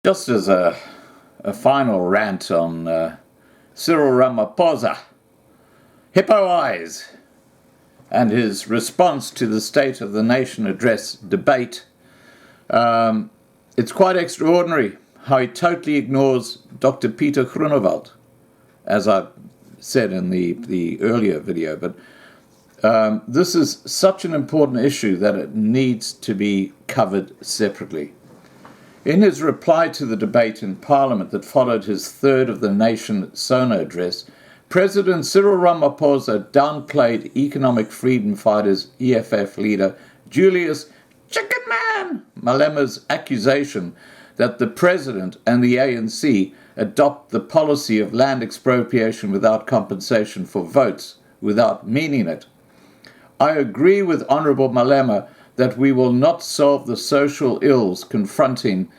Just as a final rant on Cyril Ramaphosa, Hippo Eyes, and his response to the State of the Nation address debate, it's quite extraordinary how he totally ignores Dr. Peter Groenewald, as I said in the earlier video. But this is such an important issue that it needs to be covered separately. In his reply to the debate in Parliament that followed his Third of the Nation SONA address, President Cyril Ramaphosa downplayed economic freedom fighters EFF leader Julius Chicken Man Malema's accusation that the President and the ANC adopt the policy of land expropriation without compensation for votes, without meaning it. I agree with Honourable Malema that we will not solve the social ills confronting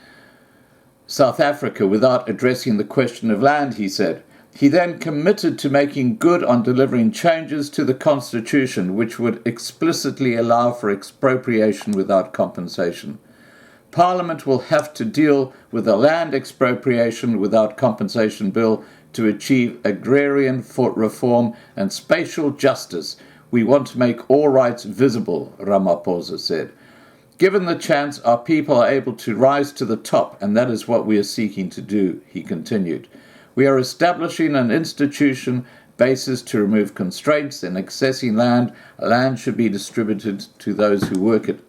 South Africa without addressing the question of land, he said. He then committed to making good on delivering changes to the Constitution which would explicitly allow for expropriation without compensation. Parliament will have to deal with a land expropriation without compensation bill to achieve agrarian reform and spatial justice. We want to make all rights visible, Ramaphosa said. Given the chance, our people are able to rise to the top, and that is what we are seeking to do, he continued. We are establishing an institution basis to remove constraints in accessing land. Land should be distributed to those who work it.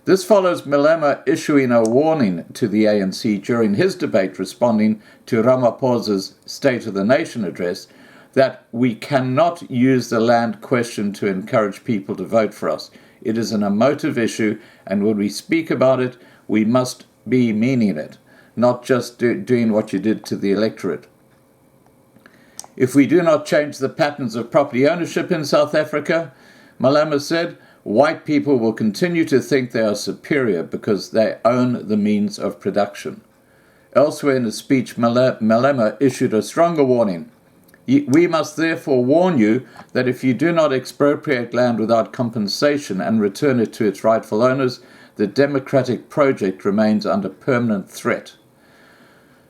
This follows Malema issuing a warning to the ANC during his debate responding to Ramaphosa's State of the Nation address that we cannot use the land question to encourage people to vote for us. It is an emotive issue, and when we speak about it, we must be meaning it, not just doing what you did to the electorate. If we do not change the patterns of property ownership in South Africa, Malema said, white people will continue to think they are superior because they own the means of production. Elsewhere in his speech, Malema issued a stronger warning. We must therefore warn you that if you do not expropriate land without compensation and return it to its rightful owners, the democratic project remains under permanent threat.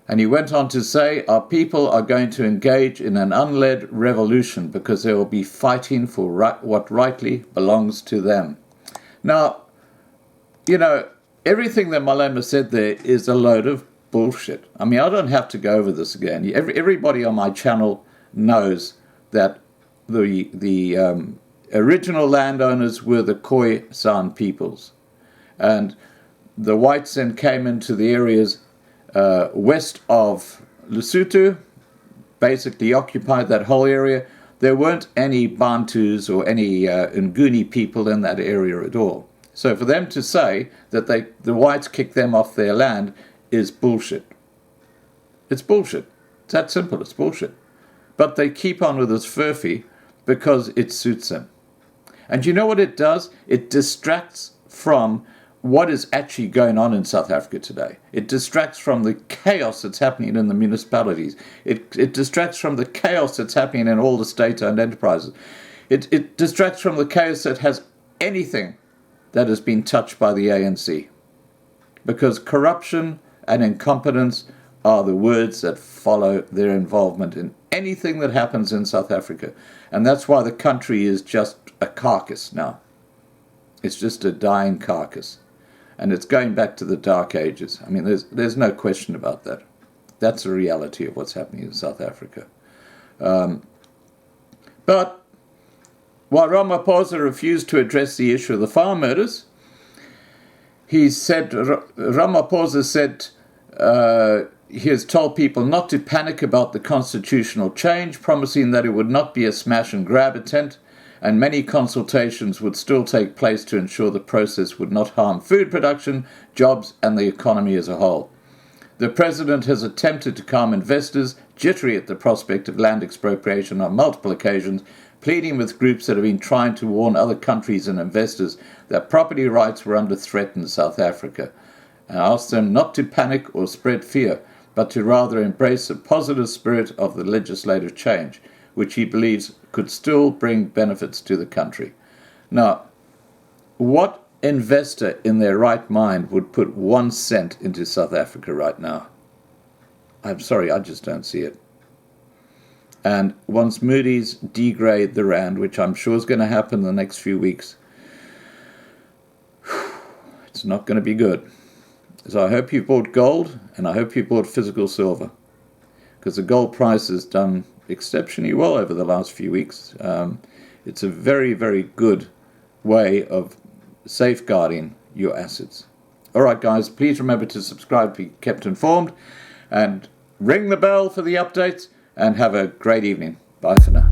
And he went on to say, our people are going to engage in an unled revolution because they will be fighting for what rightly belongs to them. Now, everything that Malema said there is a load of bullshit. I mean, I don't have to go over this again. Everybody on my channel knows that the original landowners were the Khoi San peoples. And the whites then came into the areas west of Lesotho, basically occupied that whole area. There weren't any Bantus or any Nguni people in that area at all. So for them to say that the whites kicked them off their land is bullshit. It's bullshit. It's that simple. It's bullshit. But they keep on with this furphy because it suits them. And you know what it does? It distracts from what is actually going on in South Africa today. It distracts from the chaos that's happening in the municipalities. It distracts from the chaos that's happening in all the state-owned enterprises. It distracts from the chaos that has anything that has been touched by the ANC. Because corruption and incompetence are the words that follow their involvement in anything that happens in South Africa. And that's why the country is just a carcass now. It's just a dying carcass. And it's going back to the Dark Ages. I mean, there's no question about that. That's the reality of what's happening in South Africa. But while Ramaphosa refused to address the issue of the farm murders, Ramaphosa said he has told people not to panic about the constitutional change, promising that it would not be a smash and grab attempt, and many consultations would still take place to ensure the process would not harm food production, jobs, and the economy as a whole. The president has attempted to calm investors jittery at the prospect of land expropriation on multiple occasions, pleading with groups that have been trying to warn other countries and investors that property rights were under threat in South Africa, and asked them not to panic or spread fear, but to rather embrace the positive spirit of the legislative change, which he believes could still bring benefits to the country. Now, what investor in their right mind would put 1 cent into South Africa right now? I'm sorry, I just don't see it. And once Moody's degrade the rand, which I'm sure is going to happen in the next few weeks, it's not going to be good. So I hope you bought gold, and I hope you bought physical silver, because the gold price has done exceptionally well over the last few weeks. It's a very, very good way of safeguarding your assets. All right, guys, please remember to subscribe to be kept informed, and ring the bell for the updates, and have a great evening. Bye for now.